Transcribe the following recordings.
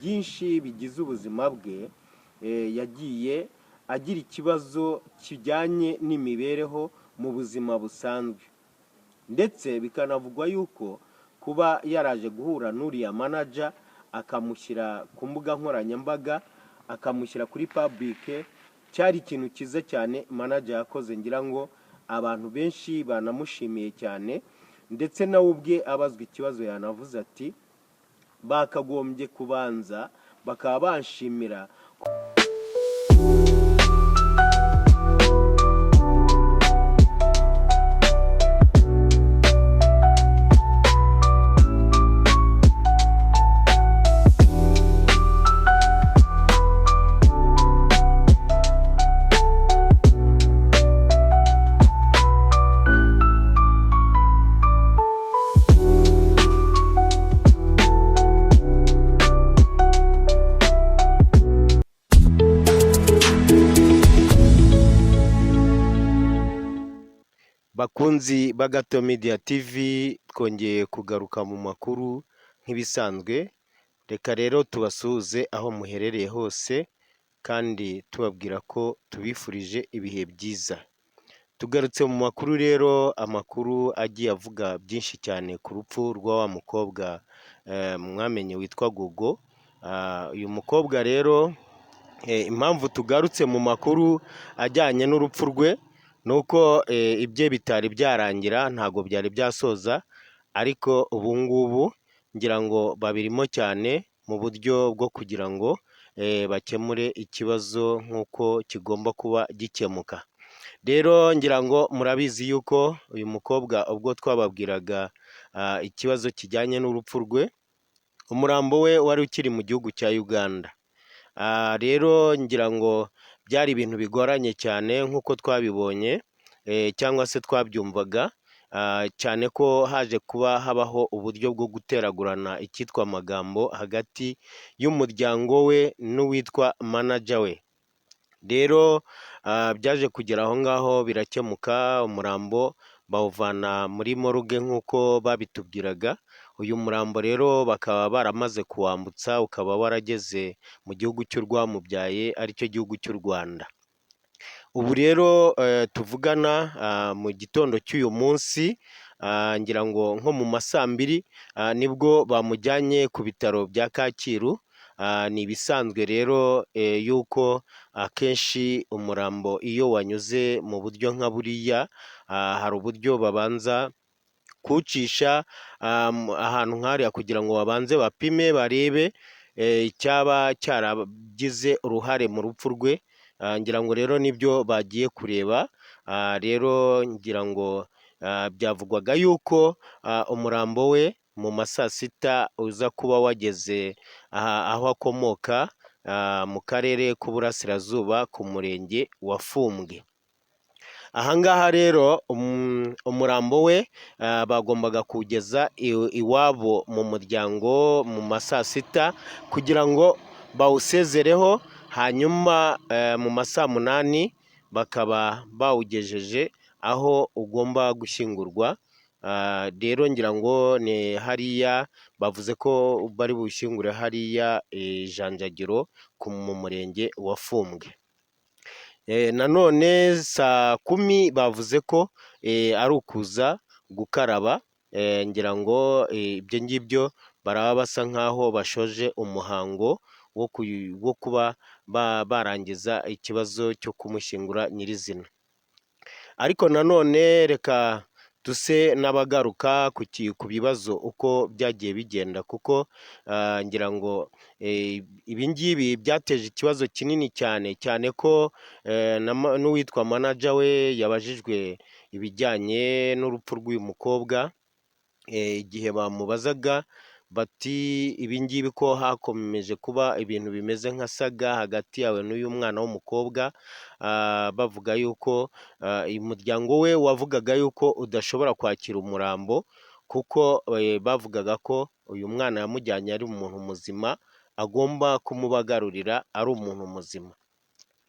byinshi bigize ubuzima bwe, yagiye agira ikibazo kijyanye n'imibereho mu buzima busanzwe, ndetse bikanavugwa yuko kuba yaraje guhura n'uriya manager akamushyira ku mbuga nkoranyambaga, akamushyira kuri public, cyari ikintu cyiza cyane manager yakoze. Ngira ngo abantu benshi banamushimiye cyane, ndetse nawe ubwe abazwa ikibazo yanavuze ati bakagombye kubanza bakaba banshimira. Bakunzi b'Agato Media TV, twongeye kugaruka mu makuru nk'ibisanzwe. Reka rero tubasuhuze aho muherereye hose, kandi tubabwira ko tubifurije ibihe byiza. Tugarutse mu makuru rero, amakuru agiye avuga byinshi cyane ku rupfu rwa wa mukobwa mwamenye witwa Gogo. Uyu mukobwa rero, impamvu tugarutse mu makuru ajyanye n'urupfu rwe nuko ibye bitari byarangira, ntago byari byasoza, ariko ubu ngubu ngira ngo babirimo cyane mu buryo bwo kugira ngo bakemure ikibazo nk'uko kigomba kuba gikemuka. Rero ngira ngo murabizi yuko uyu mukobwa ubwo twababwiraga ikibazo kijyanye n'urupfu rwe, umurambo we wari ukiri mu gihugu cya Uganda. Rero ngira ngo byari ibintu bigoranye cyane nk'uko twabibonye cyangwa se twabyumvaga, cyane ko haje kuba habaho uburyo bwo guteragurana icyitwa amagambo hagati y'umuryango we n'uwitwa manager we. Rero byaje kugera aho ngaho birakemuka, umurambo bawuvana muri morgue nk'uko babitubwiraga. Uyu murambo rero bakaba baramaze kuwambutsa, ukaba warageze mu gihugu cy'urwamubyaye, aricyo gihugu cy'u Rwanda. Ubu rero tuvugana mu gitondo cy'uyu munsi, ngira ngo nko mu ma saa 2 nibwo bamujyanye ku bitaro bya Kacyiru. Ni ibisanzwe rero yuko akenshi umurambo iyo wanyuze mu buryo nka buriya, hari uburyo babanza kuwucisha ahantu nk'ariya kugira ngo babanze bapime barebe icyaba cyaragize uruhare mu rupfu rwe. Ngira ngo rero nibyo bagiye kureba. Rero ngira ngo byavugwaga yuko umurambo we mu ma saa 6 uza kuba wageze aho akomoka, mu karere k'Uburasirazuba ku murenge wa Fumbwe. Ahangaha rero umurambo we bagombaga kugeza iwabo mu muryango mu ma saa 6 kugira ngo bawusezereho, hanyuma mu ma saa 8 bakaba bawugejeje aho ugomba gushyingurwa. Rero ngira ngo ni hariya, bavuze ko bari bushyingure hariya Janjagiro mu murenge wa Fumbwe. Nanone saa 10 bavuze ko ari ukuza gukaraba. Ngira ngo ibyo ngibyo baraba basa nkaho bashoje umuhango wo kuba barangiza ikibazo cyo kumushyingura nyirizina. Ariko nanone reka duse n'abagaruka ku bibazo uko byagiye bigenda, kuko ngira ngo ibi ngibi byateje ikibazo kinini cyane cyane ko n'uwitwa manager we yabajijwe ibijyanye n'urupfu rw'uyu mukobwa. Igihe bamubazaga bati ibi ngibi ko hakomeje kuba ibintu bimeze nka saga hagati yawe n'uyu mwana w'umukobwa, bavuga yuko umuryango we wavugaga yuko udashobora kwakira umurambo, kuko bavugaga ko uyu mwana yamujyanye ari umuntu muzima, agomba kumubagarurira ari umuntu muzima.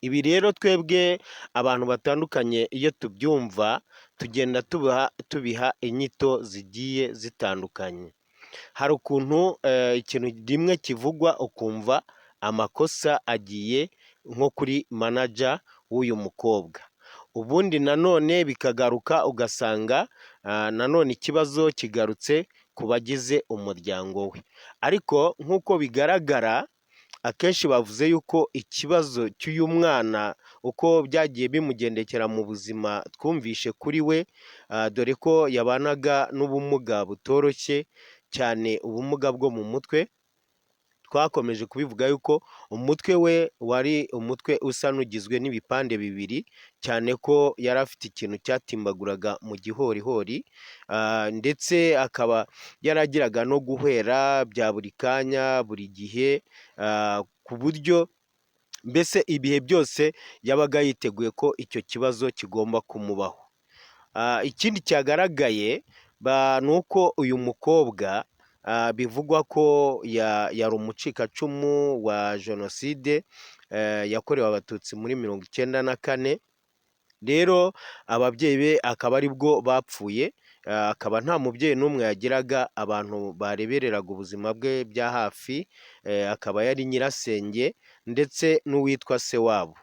Ibi rero twebwe abantu batandukanye iyo tubyumva tugenda tubiha inyito zigiye zitandukanye. hari ukuntu ikintu rimwe kivugwa ukumva amakosa agiye nko kuri manager w'uyu mukobwa, ubundi nanone bikagaruka ugasanga nanone ikibazo kigarutse ku bagize umuryango we, ariko nk'uko bigaragara akenshi bavuze yuko ikibazo cy'uyu mwana uko byagiye bimugendekera mu buzima twumvishe kuri we, dore ko yabanaga n'ubumuga butoroshye cyane, ubumuga bwo mu mutwe. Twakomeje kubivuga yuko umutwe we wari umutwe usa n'ugizwe n'ibipande bibiri, cyane ko yari afite ikintu cyatimbaguraga mu gihorihori, ndetse akaba yaragiraga no guhwera bya buri kanya buri gihe, ku buryo mbese ibihe byose yabaga yiteguye ko icyo kibazo kigomba kumubaho. Ikindi cyagaragaye ni uko uyu mukobwa bivugwa ko yari umucikacumu wa jenoside yakorewe abatutsi muri 1994. rero ababyeyi be akaba ari bwo bapfuye, akaba nta mubyeyi n'umwe yagiraga, abantu barebereraga ubuzima bwe bya hafi, akaba yari nyirasenge ndetse n'uwitwa se wabo.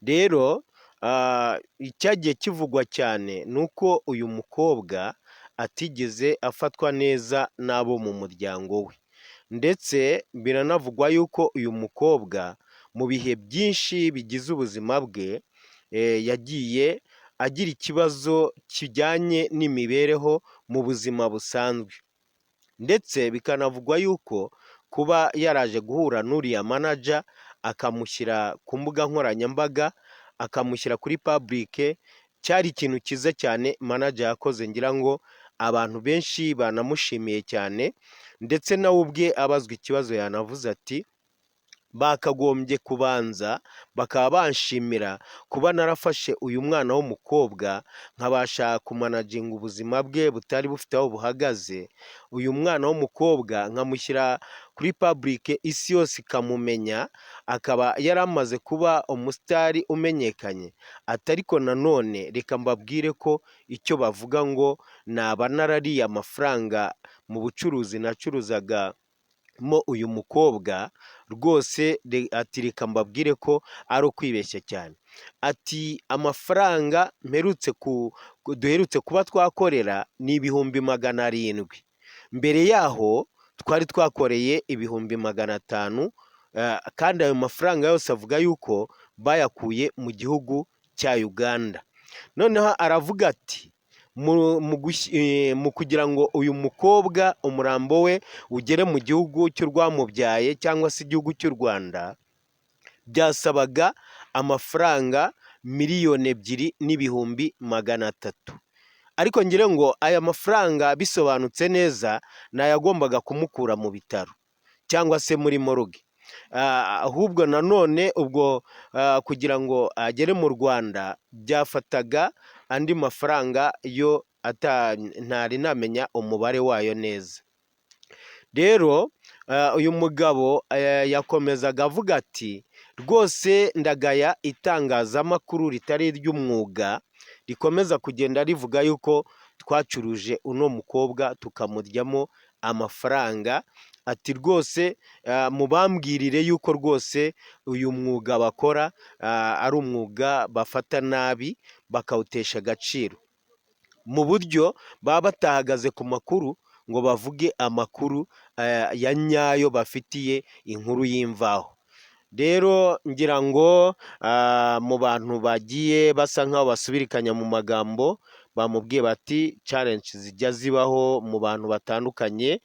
Rero icyagiye kivugwa cyane ni uko uyu mukobwa atigeze afatwa neza n'abo mu muryango we, ndetse biranavugwa yuko uyu mukobwa mu bihe byinshi bigize ubuzima bwe yagiye agira ikibazo kijyanye n'imibereho mu buzima busanzwe, ndetse bikanavugwa yuko kuba yaraje guhura n'uriya manager akamushyira ku mbuga nkoranyambaga, akamushyira kuri public, cyari ikintu cyiza cyane manager yakoze, ngira ngo abantu benshi banamushimiye cyane, ndetse nawe ubwe abazwa ikibazo yanavuze ati bakagombye kubanza bakaba banshimira kuba narafashe uyu mwana w'umukobwa nkabasha kumanaginga ubuzima bwe butari bufite aho buhagaze, uyu mwana w'umukobwa nkamushyira kuri public, isi yose ikamumenya, akaba yaramaze kuba umusitari umenyekanye. Ariko nanone reka mbabwire ko icyo bavuga ngo naba narariye amafaranga mu bucuruzi nacuruzaga mo uyu mukobwa, rwose ati reka mbabwire ko ari ukwibeshya cyane. Ati amafaranga duherutse kuba twakorera ni 700,000, mbere yaho twari twakoreye 500,000, kandi ayo mafaranga yose avuga yuko bayakuye mu gihugu cya Uganda. Noneho aravuga ati mu kugira ngo uyu mukobwa umurambo we ugere mu gihugu cy'urwamubyaye cyangwa se igihugu cy'u Rwanda, byasabaga amafaranga 2,200,000. ariko ngira ngo aya mafaranga bisobanutse neza nayagombaga kumukura mu bitaro cyangwa se muri morgue, ahubwo nanone ubwo kugira ngo agere mu Rwanda byafataga andi mafaranga yo ntari namenya umubare wayo neza. Rero uyu mugabo yakomezaga avuga ati rwose ndagaya itangazamakuru ritari iry'umwuga rikomeza kugenda rivuga yuko twacuruje uno mukobwa tukamuryamo amafaranga, ati rwose mubambwirire yuko rwose uyu mwuga bakora ari umwuga bafata nabi bakawutesha agaciro, mu buryo baba batahagaze ku makuru ngo bavuge amakuru ya nyayo bafitiye inkuru y'imvaho. Rero ngira ngo mu bantu bagiye basa nk'aho basubirikanya mu magambo, bamubwiye bati challenge zijya zibaho mu bantu batandukanye,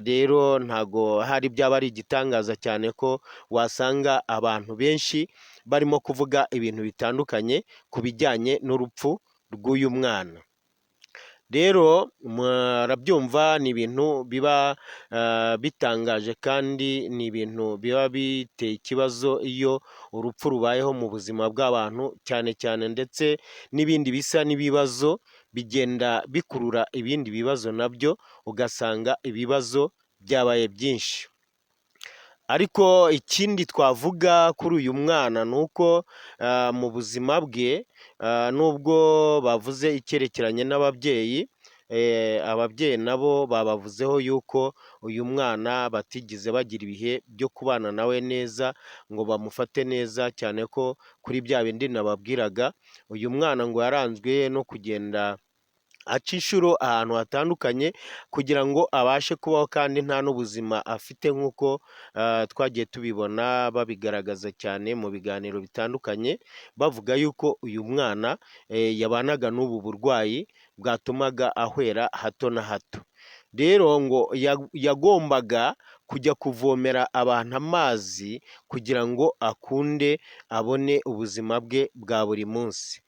rero ntago hari byaba ari igitangaza cyane ko wasanga abantu benshi barimo kuvuga ibintu bitandukanye ku bijyanye n'urupfu rw'uyu mwana. Rero murabyumva ni ibintu biba bitangaje kandi ni ibintu biba biteye ikibazo iyo urupfu rubayeho mu buzima bw'abantu cyane cyane, ndetse n'ibindi bisa n'ibibazo bigenda bikurura ibindi bibazo nabyo ugasanga ibibazo byabaye byinshi. Ariko ikindi twavuga kuri uyu mwana ni uko mu buzima bwe nubwo bavuze icyerekeranye n'ababyeyi, ababyeyi nabo babavuzeho yuko uyu mwana batigeze bagira ibihe byo kubana nawe neza ngo bamufate neza, cyane ko kuri bya bindi nababwiraga, uyu mwana ngo yaranzwe no kugenda aca inshuro ahantu hatandukanye kugira ngo abashe kubaho kandi nta n'ubuzima afite nk'uko twagiye tubibona babigaragaza cyane mu biganiro bitandukanye, bavuga yuko uyu mwana yabanaga n'ubu burwayi bwatumaga ahwera hato na hato. Rero ngo yagombaga kujya kuvomera abantu amazi kugira ngo akunde abone ubuzima bwe bwa buri munsi.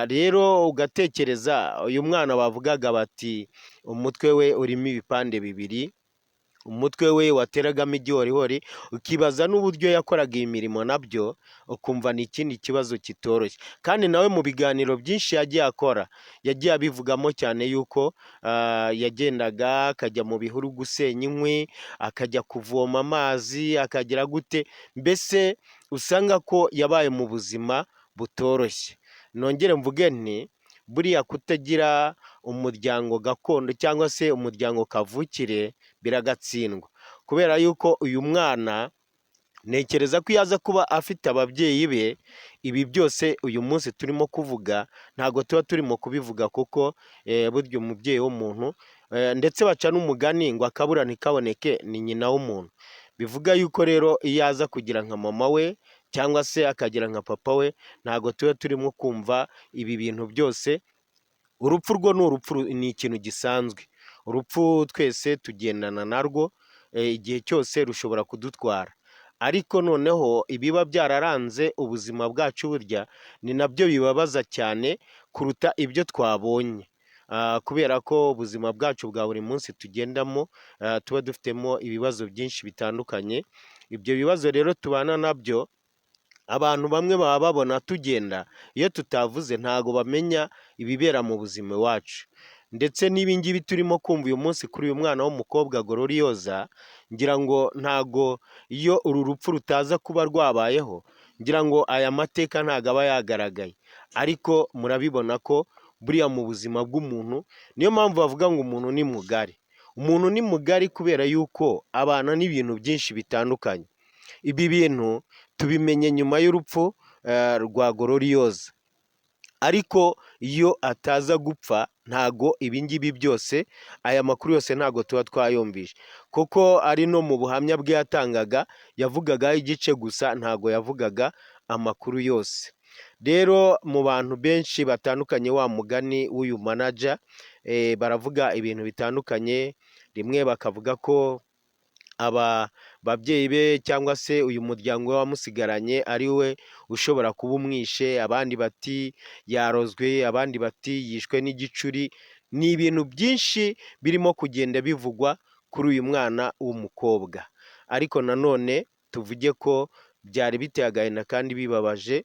Rero ugatekereza uyu mwana bavugaga bati umutwe we urimo ibipande bibiri, umutwe we wateragamo igihorihori, ukibaza n'uburyo yakoraga iyi mirimo nabyo ukumva ni ikindi kibazo kitoroshye. Kandi nawe mu biganiro byinshi yagiye akora yagiye abivugamo cyane yuko yagendaga akajya mu bihuru gusenya inkwi, akajya kuvoma amazi, akagira gute, mbese usanga ko yabaye mu buzima butoroshye. Nongere mvuge nti buriya kutagira umuryango gakondo cyangwa se umuryango kavukire biragatsindwa, kubera yuko uyu mwana ntekereza ko iyo aza kuba afite ababyeyi be, ibi byose uyu munsi turimo kuvuga ntabwo tuba turimo kubivuga, kuko burya umubyeyi w'umuntu, ndetse baca n'umugani ngo akabura ntikaboneke ni nyina w'umuntu. Bivuga yuko rero iyo aza kugira nka mama we cyangwa se akagira nka papa we, ntabwo tuba turimo kumva ibi bintu byose. Urupfu rwo ni urupfu, ni ikintu gisanzwe. Urupfu twese tugendana narwo, igihe cyose rushobora kudutwara, ariko noneho ibiba byararanze ubuzima bwacu burya ni nabyo bibabaza cyane kuruta ibyo twabonye, kubera ko ubuzima bwacu bwa buri munsi tugendamo tuba dufitemo ibibazo byinshi bitandukanye. Ibyo bibazo rero tubana nabyo, abantu bamwe baba babona tugenda, iyo tutavuze ntago bamenya ibibera mu buzima iwacu. Ndetse n'ibi ngibi turimo kumva uyu munsi kuri uyu mwana w'umukobwa Gloriose, ngira ngo ntago, iyo uru rupfu rutaza kuba rwabayeho, ngira ngo aya mateka ntago aba yagaragaye. Ariko murabibona ko buriya mu buzima bw'umuntu, niyo mpamvu bavuga ngo umuntu ni mugari. Umuntu ni mugari kubera yuko abana n'ibintu byinshi bitandukanye. Ibi bintu tubimenye nyuma y'urupfu rwa Gloriose, ariko iyo ataza gupfa ntago ibi ngibi byose, aya makuru yose ntago tuba twayumvishe, kuko ari no mu buhamya bwe yatangaga, yavugagaho igice gusa, ntago yavugaga amakuru yose. Rero mu bantu benshi batandukanye, wa mugani w'uyu manager, baravuga ibintu bitandukanye, rimwe bakavuga ko aba babyeyi be cyangwa se uyu muryango we wamusigaranye ari we ushobora kuba umwishe, abandi bati yarozwe, abandi bati yishwe n'igicuri. Ni ibintu byinshi birimo kugenda bivugwa kuri uyu mwana w'umukobwa, ariko nanone tuvuge ko byari biteye agahinda kandi bibabaje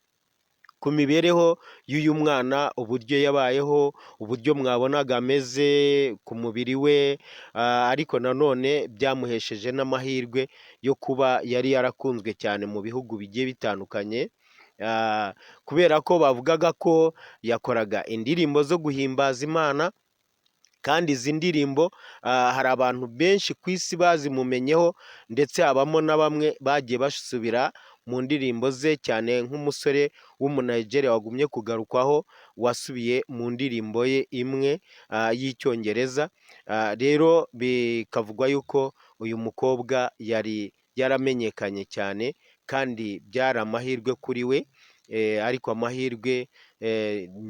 ku mibereho y'uyu mwana, uburyo yabayeho, uburyo mwabonaga ameze ku mubiri we, ariko nanone byamuhesheje n'amahirwe yo kuba yari yarakunzwe cyane mu bihugu bigiye bitandukanye, kubera ko bavugaga ko yakoraga indirimbo zo guhimbaza Imana, kandi izi ndirimbo hari abantu benshi ku isi bazimumenyeho, ndetse habamo na bamwe bagiye basubira mu ndirimbo ze, cyane nk'umusore w'umunayigeriya wagumye kugarukwaho, wasubiye mu ndirimbo ye imwe y'icyongereza. Rero bikavugwa yuko uyu mukobwa yari yaramenyekanye cyane, kandi byari amahirwe kuri we, ariko amahirwe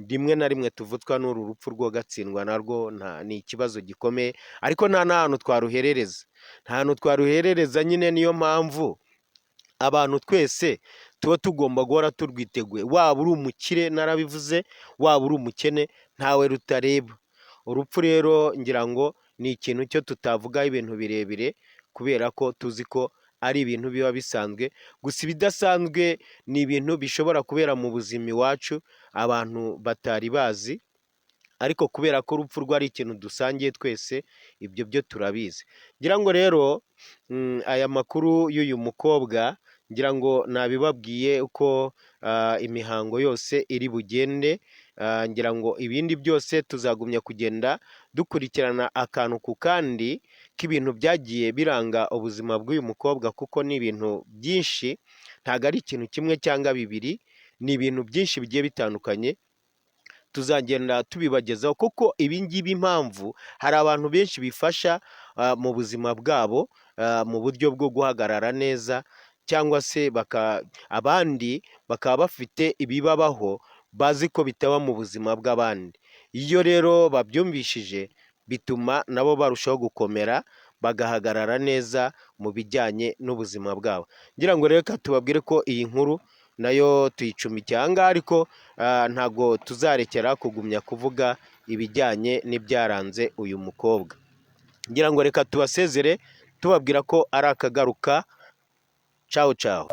rimwe na rimwe tuvutswa n'uru rupfu rwo gatsindwa narwo ni ikibazo gikomeye, ariko nta n'ahantu twaruherereza, nta hantu twaruherereza. Nyine niyo mpamvu abantu twese tuba tugomba guhora turwiteguye, waba uri umukire narabivuze, waba uri umukene, ntawe rutareba. Urupfu rero ngira ngo ni ikintu cyo tutavugaho ibintu birebire, kubera ko tuzi ko ari ibintu biba bisanzwe. Gusa ibidasanzwe ni ibintu bishobora kubera mu buzima iwacu abantu batari bazi, ariko kubera ko urupfu rwo ari ikintu dusangiye twese, ibyo byo turabizi. Ngira ngo rero aya makuru y'uyu mukobwa, ngira ngo nabibabwiye uko imihango yose iri bugende, ngira ngo ibindi byose tuzagumya kugenda dukurikirana akantu ku kandi k'ibintu byagiye biranga ubuzima bw'uyu mukobwa, kuko ni ibintu byinshi, ntabwo ari ikintu kimwe cyangwa bibiri, ni ibintu byinshi bigiye bitandukanye tuzagenda tubibagezaho, kuko ibi ngibi impamvu hari abantu benshi bifasha mu buzima bwabo mu buryo bwo guhagarara neza, cyangwa se abandi bakaba bafite ibibabaho bazi ko bitaba mu buzima bw'abandi. Iyo rero babyumvishije bituma nabo barushaho gukomera, bagahagarara neza mu bijyanye n'ubuzima bwabo. Ngira ngo reka tubabwire ko iyi nkuru nayo tuyicumikiye aha ngaha, ariko ntabwo tuzarekera kugumya kuvuga ibijyanye n'ibyaranze uyu mukobwa. Ngira ngo reka tubasezere tubabwira ko ari akagaruka. Ciao ciao.